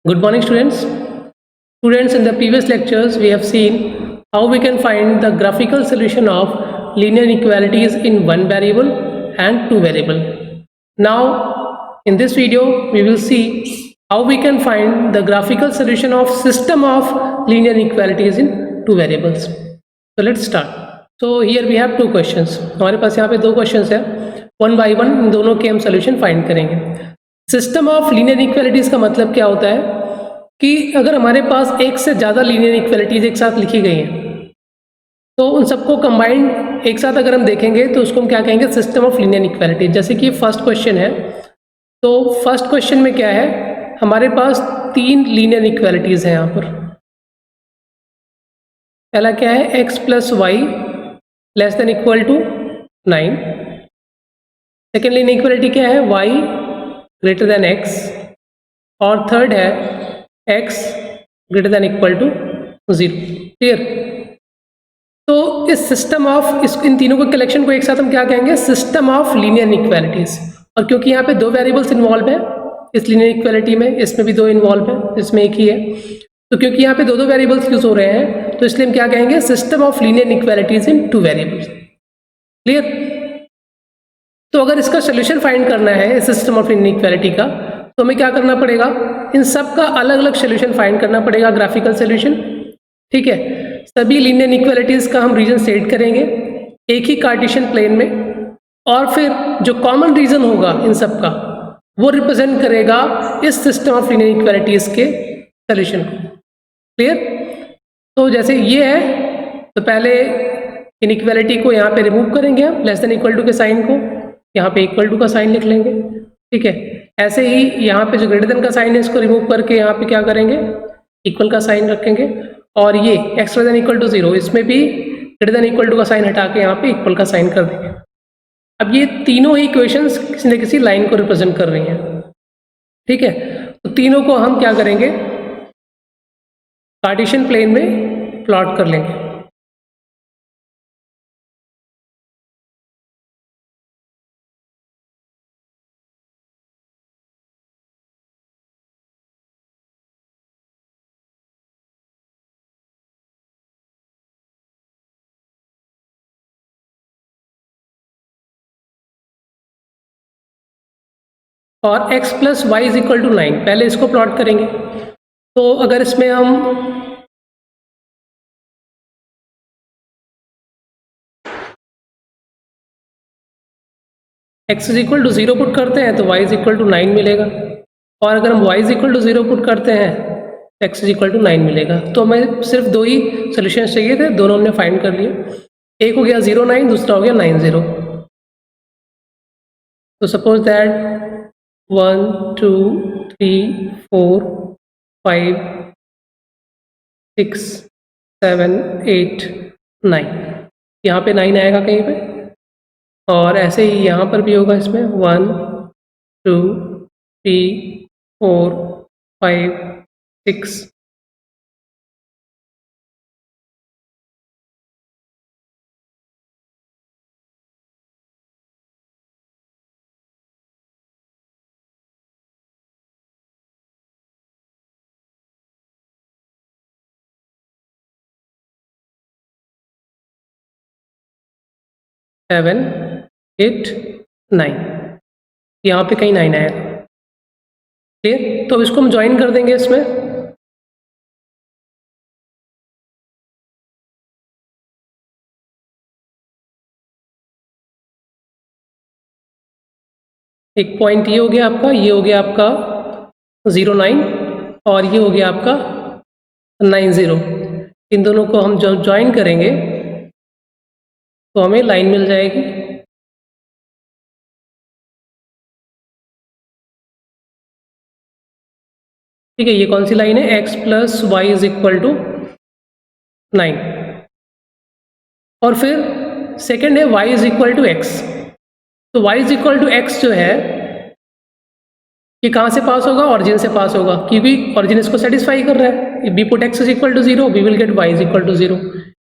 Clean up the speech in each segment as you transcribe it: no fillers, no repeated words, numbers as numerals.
Good morning, students. Students, in the previous lectures, we have seen how we can find the graphical solution of linear inequalities in one variable and two variable. Now, in this video, we will see how we can find the graphical solution of system of linear inequalities in two variables. So let's start. So here we have two questions. हमारे पास यहाँ पे दो questions है. One by one इन दोनों के हम solution find करेंगे. System of linear equalities का मतलब क्या होता है कि अगर हमारे पास एक से ज़्यादा लीनियर इक्वालिटीज एक साथ लिखी गई हैं तो उन सबको कंबाइंड एक साथ अगर हम देखेंगे तो उसको हम क्या कहेंगे, सिस्टम ऑफ लीनियर इक्वालिटीज. जैसे कि फर्स्ट क्वेश्चन है, तो फर्स्ट क्वेश्चन में क्या है, हमारे पास तीन लीनियर इक्वालिटीज हैं यहाँ पर. पहला क्या है, x plus y less than equal to 9. Second linear equality क्या है, y ग्रेटर देन x. और थर्ड है x greater than equal to 0. Clear. तो इस सिस्टम ऑफ इन तीनों के कलेक्शन को एक साथ हम क्या कहेंगे, सिस्टम ऑफ लीनियर इक्वालिटीज. और क्योंकि यहाँ पे दो वेरिएबल्स इन्वॉल्व हैं इस लीनियर इक्वालिटी में, इसमें भी दो इन्वॉल्व हैं, इसमें एक ही है, तो क्योंकि यहाँ पे दो वेरिएबल्स यूज हो रहे हैं तो इसलिए हम क्या कहेंगे, system of linear equalities in two variables. Clear. तो अगर इसका सोल्यूशन फाइंड करना है इस सिस्टम ऑफ लीनियर इक्वालिटी का, तो हमें क्या करना पड़ेगा, इन सब का अलग अलग सोल्यूशन फाइंड करना पड़ेगा, ग्राफिकल सोल्यूशन. ठीक है. सभी लीनियर इक्वालिटीज का हम रीजन सेट करेंगे एक ही कार्टेशियन प्लेन में, और फिर जो कॉमन रीजन होगा इन सब का वो रिप्रेजेंट करेगा इस सिस्टम ऑफ लीनियर इक्वालिटीज के सोल्यूशन को. क्लियर. तो जैसे ये है, तो पहले इनइक्वालिटी को यहाँ पे रिमूव करेंगे हम, लेस देन इक्वल टू के साइन को यहाँ पे इक्वल टू का साइन लिख लेंगे. ठीक है. ऐसे ही यहाँ पे जो ग्रेटर देन का साइन है इसको रिमूव करके यहाँ पे क्या करेंगे, इक्वल का साइन रखेंगे. और ये x greater than equal to 0, इसमें भी ग्रेटर देन इक्वल टू का साइन हटा के यहाँ पे इक्वल का साइन कर देंगे. अब ये तीनों ही इक्वेशंस किसी न किसी लाइन को रिप्रेजेंट कर रही हैं. ठीक है. तो तीनों को हम क्या करेंगे, कार्टेशियन प्लेन में प्लॉट कर लेंगे. और x plus y is equal to 9, पहले इसको प्लॉट करेंगे. तो अगर इसमें हम x is equal to 0 put करते हैं तो y इज इक्वल टू 9 मिलेगा, और अगर हम y is equal to 0 put करते हैं तो x इज इक्वल टू 9 मिलेगा. तो हमें सिर्फ दो ही सोल्यूशन चाहिए थे, दोनों हमने फाइंड कर लिए. एक हो गया 0 9, दूसरा हो गया 9 0. तो सपोज दैट 1 2 3 4 5 6 7 8 9, यहाँ पे 9 आएगा कहीं पे, और ऐसे ही यहाँ पर भी होगा. इसमें 1 2 3 4 5 6 7 8 9, यहाँ पे कहीं 9 आएगा. क्लियर. तो इसको हम ज्वाइन कर देंगे इसमें. एक पॉइंट ये हो गया आपका, ये हो गया आपका 0 9, और ये हो गया आपका 9 0. इन दोनों को हम जब ज्वाइन करेंगे तो हमें लाइन मिल जाएगी. ठीक है. ये कौन सी लाइन है, x plus y is equal to 9. और फिर सेकेंड है y is equal to x. तो y is equal to x जो है ये कहाँ से पास होगा, ऑरिजिन से पास होगा, क्योंकि ऑरिजिन इसको सेटिस्फाई कर रहा है. If we put x is equal to 0 we will get y is equal to 0.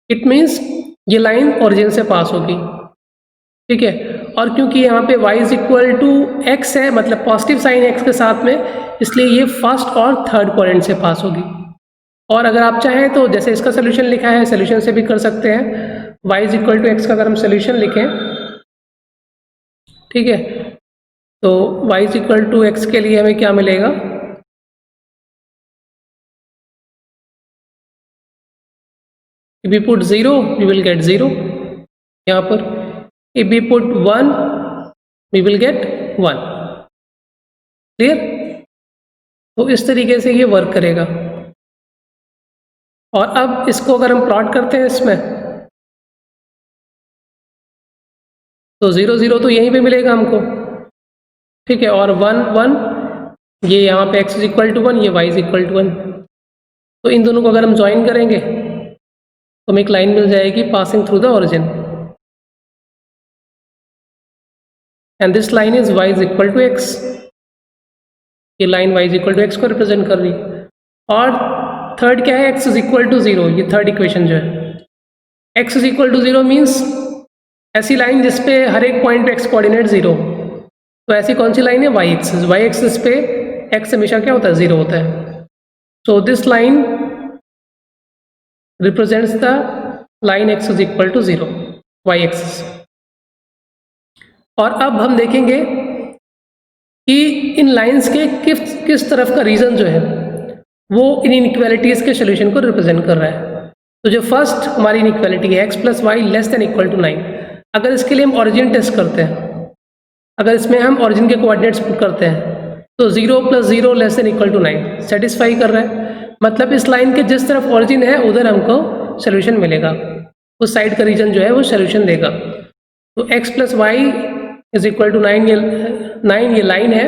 It means ये लाइन ऑरिजिन से पास होगी. ठीक है. और क्योंकि यहाँ पे y is equal to x है, मतलब पॉजिटिव साइन x के साथ में, इसलिए ये फर्स्ट और थर्ड क्वाड्रेंट से पास होगी। और अगर आप चाहें तो जैसे इसका सोल्यूशन लिखा है, सोल्यूशन से भी कर सकते हैं। y is equal to x का अगर हम सोल्यूशन लिखें, ठीक है, तो y is equal to x के लिए हमें क्या मिलेगा, if we put 0 we will get 0 यहाँ पर, if we put 1 we will get 1। Clear? तो इस तरीके से ये वर्क करेगा। और अब इसको अगर हम प्लॉट करते हैं इसमें, तो 0 0 तो यहीं पे मिलेगा हमको, ठीक है, और 1 1 ये यहाँ पे x इज इक्वल टू 1, ये y इज इक्वल टू 1। तो इन दोनों को अगर हम ज्वाइन करेंगे तो हमें एक लाइन मिल जाएगी passing through the origin, and this line is y is equal to x। ये line y is equal to x को रिप्रेजेंट कर रही है। और थर्ड क्या है, x इज इक्वल टू 0, ये थर्ड इक्वेशन जो है, x is equal to 0 means ऐसी लाइन जिसपे हर एक पॉइंट पे x कोऑर्डिनेट 0। तो ऐसी कौन सी लाइन है, y एक्सिस पे x हमेशा क्या होता है, 0 होता है। So this line represents the line x is equal to 0, y axis. और अब हम देखेंगे कि इन लाइंस के किस तरफ का रीजन जो है वो इन इनइक्वालिटीज़ के सोल्यूशन को रिप्रेजेंट कर रहा है। तो जो फर्स्ट हमारी इनइक्वालिटी है x plus y less than equal to 9, अगर इसके लिए हम ओरिजिन टेस्ट करते हैं, अगर इसमें हम ओरिजिन के कोऑर्डिनेट्स पुट करते हैं, तो 0 + 0 less than equal to 9 satisfy कर रहा है। मतलब इस लाइन के जिस तरफ ओरिजिन है उधर हमको सोल्यूशन मिलेगा, उस साइड का रीजन जो है वो सोल्यूशन देगा। तो x plus y is equal to 9 ये लाइन है,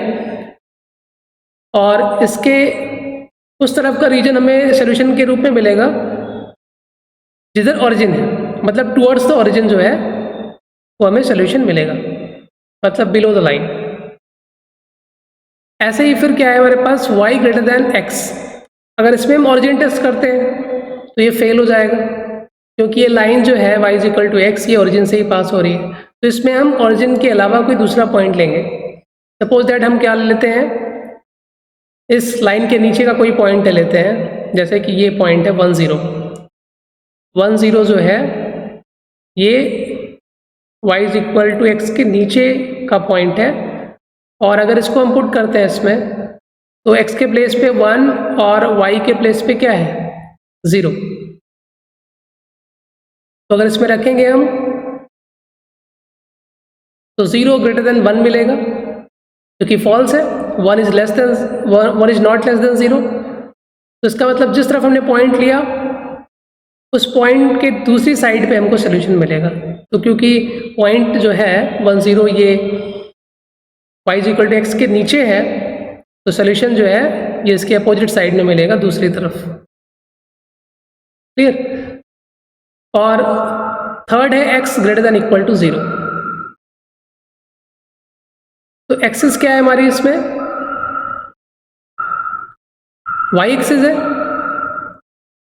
और इसके उस तरफ का रीजन हमें सोल्यूशन के रूप में मिलेगा जिधर ओरिजिन है, मतलब टुवर्ड्स द ओरिजिन जो है वो हमें सोल्यूशन मिलेगा, मतलब बिलो द लाइन। ऐसे ही फिर क्या है हमारे पास, y ग्रेटर देन x। अगर इसमें हम ओरिजिन टेस्ट करते हैं तो ये फेल हो जाएगा, क्योंकि ये लाइन जो है y is equal to x, ये ओरिजिन से ही पास हो रही है। तो इसमें हम ओरिजिन के अलावा कोई दूसरा पॉइंट लेंगे। सपोज दैट हम क्या लेते हैं, इस लाइन के नीचे का कोई पॉइंट ले लेते हैं, जैसे कि ये पॉइंट है 1 0। 1 0 जो है ये y is equal to x के नीचे का पॉइंट है, और अगर इसको हम पुट करते हैं इसमें, तो x के प्लेस पे 1 और y के प्लेस पे क्या है, 0। तो अगर इसमें रखेंगे हम तो 0 ग्रेटर देन 1 मिलेगा, क्योंकि फॉल्स है, 1 इज नॉट लेस देन 0। तो इसका मतलब जिस तरफ हमने पॉइंट लिया उस पॉइंट के दूसरी साइड पे हमको सोल्यूशन मिलेगा। तो क्योंकि पॉइंट जो है 1 0 ये y is equal to x के नीचे है, तो सोल्यूशन जो है ये इसके अपोजिट साइड में मिलेगा, दूसरी तरफ। क्लियर? और थर्ड है x greater than equal to 0। तो एक्सिस क्या है हमारी इसमें, y एक्सिस है।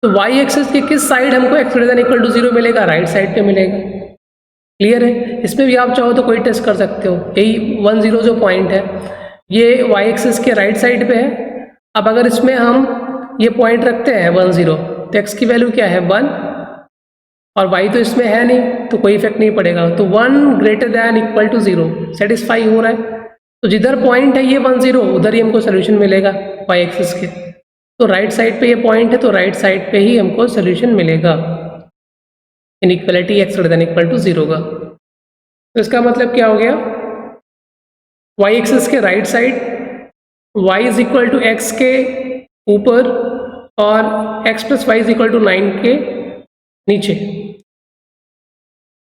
तो y एक्सिस के किस साइड हमको x greater than equal to 0 मिलेगा, राइट साइड पे मिलेगा। क्लियर है? इसमें भी आप चाहो तो कोई टेस्ट कर सकते हो। यही 1 0 जो पॉइंट है ये y एक्सिस के राइट साइड पे है। अब अगर इसमें हम ये पॉइंट रखते हैं 1 0, तो x की वैल्यू क्या है 1, और y तो इसमें है नहीं, तो कोई इफेक्ट नहीं पड़ेगा। तो 1 greater than equal to 0 satisfy हो रहा है। तो जिधर पॉइंट है ये 1 0, उधर ही हमको सोल्यूशन मिलेगा y एक्सिस के। तो राइट साइड पे ये पॉइंट है, तो राइट साइड पे ही हमको सोल्यूशन मिलेगा inequality x greater than equal to 0 का। तो इसका मतलब क्या हो गया, y एक्सिस के right side y is equal to x के ऊपर और x plus y is equal to 9 के नीचे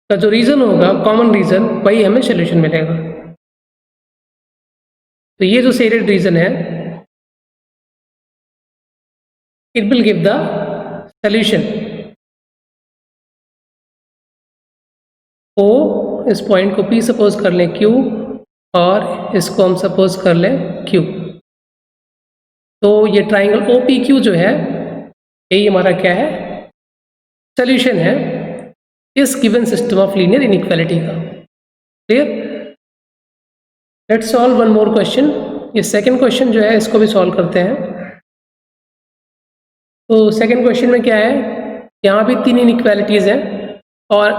का जो रीजन होगा, कॉमन रीजन, वही हमें सोल्यूशन मिलेगा। तो ये जो शेडेड रीजन है it will give the solution. ओ इस पॉइंट को P सपोज कर लें Q, और इसको हम सपोज कर लें Q। तो ये ट्राइंगल OPQ जो है यही हमारा क्या है, सोल्यूशन है इस given system of linear inequality का। Clear? Let's solve one more question. ये सेकंड क्वेश्चन जो है इसको भी सॉल्व करते हैं। तो सेकंड क्वेश्चन में क्या है, यहाँ भी 3 इनइक्वालिटीज़ हैं और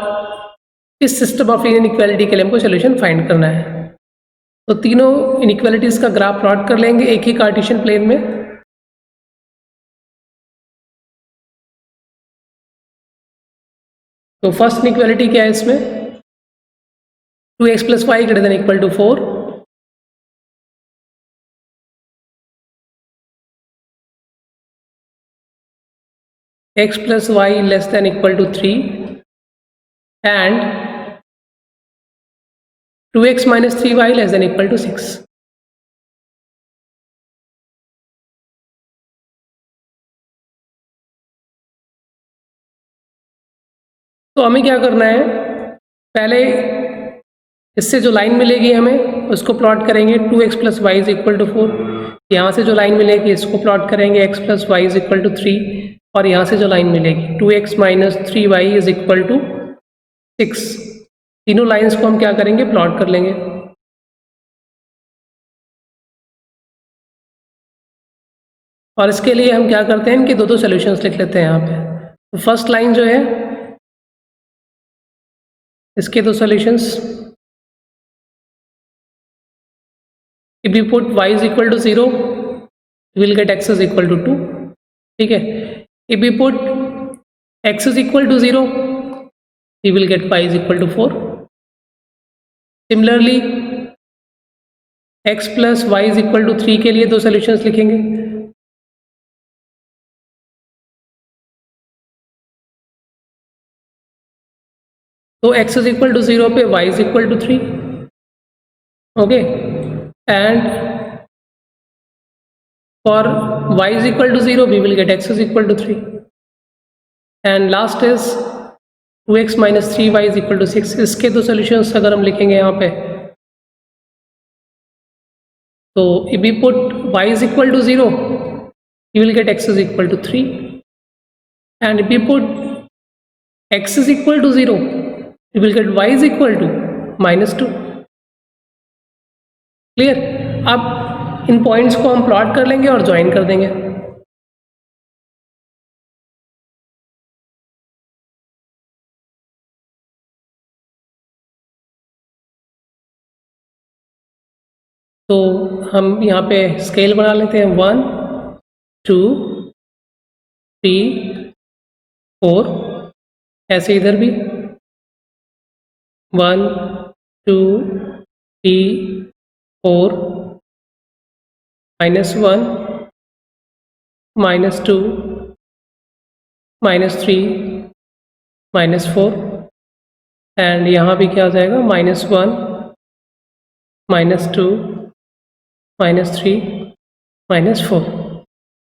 इस सिस्टम ऑफ इनइक्वालिटी के लिए हमको सोल्यूशन फाइंड करना है। तो तीनों इनइक्वालिटीज़ का ग्राफ प्लॉट कर लेंगे एक ही कार्टेशियन प्लेन में। तो फर्स्ट इनइक्वालिटी क्या है इसमें, 2x + y > 4, x + y <= 3 and 2x - 3y <= 6। तो हमें क्या करना है, पहले इससे जो लाइन मिलेगी हमें उसको प्लॉट करेंगे 2x + y = 4। यहाँ से जो लाइन मिलेगी इसको प्लॉट करेंगे x + y = 3 और यहाँ से जो लाइन मिलेगी 2x - 3y = 6। तीनों लाइंस को हम क्या करेंगे, प्लॉट कर लेंगे। और इसके लिए हम क्या करते हैं, इनके दो सॉल्यूशंस लिख लेते हैं यहाँ पे। तो फर्स्ट लाइन जो है इसके दो solutions, if you put y = 0 you will get x = 2, ठीक है। if you put x = 0 you will get y = 4। Similarly x + y = 3 के लिए दो सॉल्यूशंस लिखेंगे। तो x = 0 पे y = 3, okay, and for y = 0 we will get x = 3 and last is 2x - 3y = 6। इसके दो सॉल्यूशंस अगर हम लिखेंगे यहाँ पे, तो if we put y = 0 you will get x = 3 and if we put x = 0 you will get y = -2। Clear. अब इन points को हम प्लॉट कर लेंगे और ज्वाइन कर देंगे। तो हम यहाँ पे स्केल बना लेते हैं 1 2 3 4, ऐसे इधर भी 1 2 3 4 -1 -2 -3 -4 एंड यहाँ भी क्या आ जाएगा, -1 -2 -3 -4।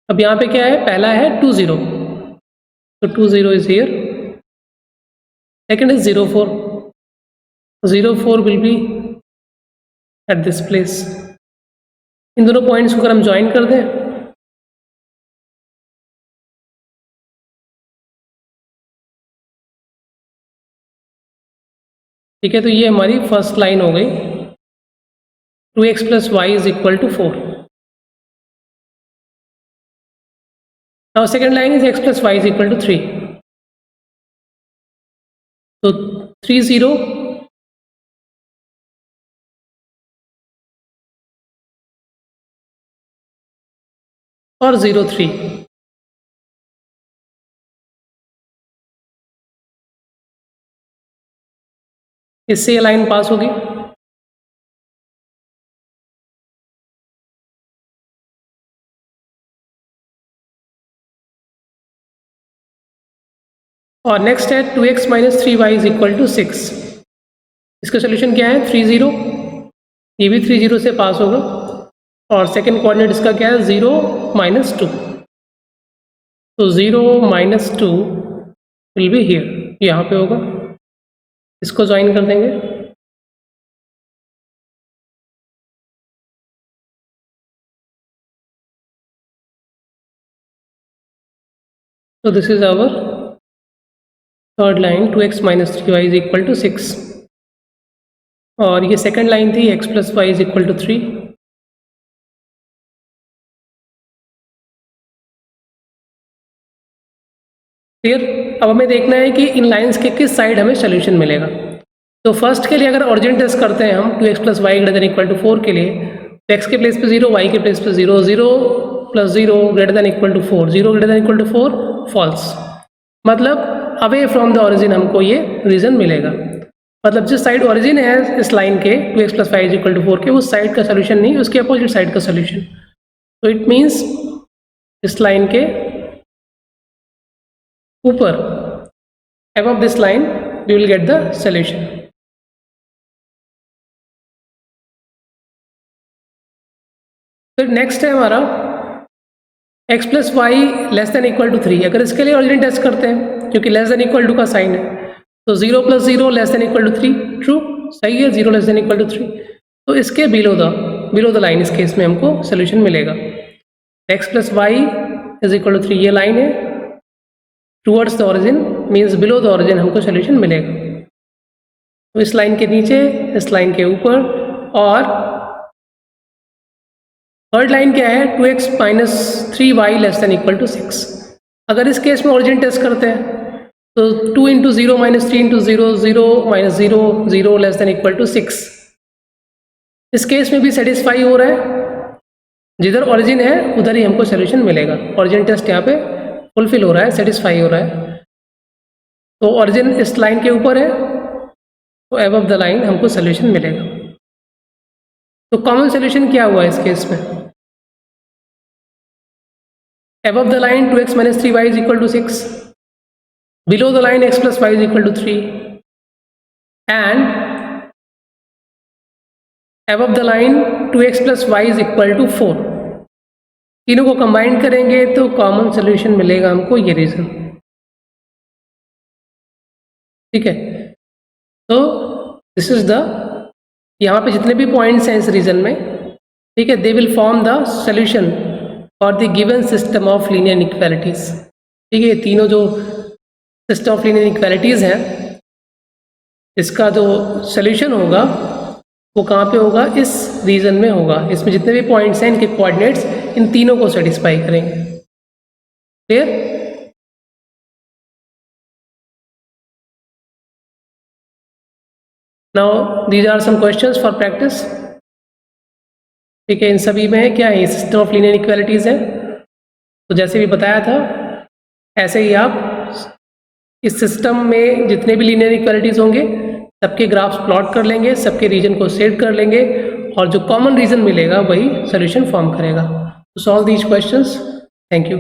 अब यहाँ पे क्या है, पहला है 2 0, तो 2 0 is here, second is 0 4, 0 4 will be at this place. इन दोनों पॉइंट्स को अगर हम ज्वाइन कर दें, ठीक है, तो ये हमारी फर्स्ट लाइन हो गई, 2x + y = 4। Now second line is x + y = 3। तो 3 0 और 0 3। इससे ये लाइन पास होगी। और नेक्स्ट है 2x - 3y = 6। इसका सोल्यूशन क्या है, 3 0, ये भी 3 0 से पास होगा और सेकेंड कोऑर्डिनेट इसका क्या है, 0 - 2। तो 0 - 2 विल बी हियर, यहाँ पे होगा, इसको ज्वाइन कर देंगे। तो this is our third line, 2x - 3y = 6 और ये सेकंड लाइन थी x + y = 3। फिर अब हमें देखना है कि इन लाइंस के किस साइड हमें सोल्यूशन मिलेगा। तो फर्स्ट के लिए अगर ओरिजिन टेस्ट करते हैं हम 2x + y > 4 के लिए, तो x के प्लेस पे 0, y के प्लेस पे 0, 0 + 0 > 4, 0 > 4 फॉल्स, मतलब अवे फ्रॉम द ओरिजिन हमको ये रीजन मिलेगा। मतलब जिस साइड ओरिजिन है इस लाइन के 2x + y = 4 के, उस साइड का सोल्यूशन नहीं, उसके अपोजिट साइड का सोल्यूशन। तो इट मीन्स इस लाइन के ऊपर, above this line we will get the solution। फिर नेक्स्ट है हमारा x + y <= 3। अगर इसके लिए ओरिजिन टेस्ट करते हैं, क्योंकि <= का साइन है, तो 0 + 0 <= 3, ट्रू, सही है, 0 <= 3। तो इसके बिलो द लाइन इस केस में हमको सोल्यूशन मिलेगा। x + y = 3 ये लाइन है, towards the origin means below the origin हमको सोल्यूशन मिलेगा। तो इस लाइन के नीचे, इस लाइन के ऊपर, और थर्ड लाइन क्या है 2x - 3y <= 6। अगर इस केस में ओरिजिन टेस्ट करते हैं तो 2 × 0 - 3 × 0 0 - 0 0 <= 6। इस केस में भी सेटिस्फाई हो रहा है, जिधर ओरिजिन है उधर ही हमको सोल्यूशन मिलेगा। ओरिजिन टेस्ट यहाँ पे फुलफिल हो रहा है, सेटिस्फाई हो रहा है। तो ओरिजिन इस लाइन के ऊपर है, तो अबव द लाइन हमको सोल्यूशन मिलेगा। तो कॉमन सोल्यूशन क्या हुआ इस केस में? Above the line 2x - 3y = 6, below the line x + y = 3, and above the line 2x + y = 4। तीनों को कंबाइन करेंगे तो कॉमन सोल्यूशन मिलेगा हमको ये रीजन। ठीक है, तो दिस इज द, यहाँ पे जितने भी पॉइंट्स हैं इस रीजन में, ठीक है, they will form the solution for the given system of linear inequalities. ठीक है, तीनों जो सिस्टम ऑफ लीनियर इनइक्वालिटीज हैं, इसका जो सोल्यूशन होगा वो कहाँ पे होगा? इस रीजन में होगा। इसमें जितने भी पॉइंट्स हैं इनके कोऑर्डिनेट्स इन तीनों को सेटिस्फाई करेंगे। Clear? Now these are some questions for practice. ठीक है, इन सभी में क्या है? सिस्टम ऑफ लीनियर इनइक्वालिटीज है। तो जैसे भी बताया था ऐसे ही आप इस सिस्टम में जितने भी लीनियर इक्वालिटीज होंगे सबके ग्राफ्स प्लॉट कर लेंगे, सबके रीजन को सेट कर लेंगे, और जो कॉमन रीजन मिलेगा वही सोल्यूशन फॉर्म करेगा। तो solve these questions. Thank you.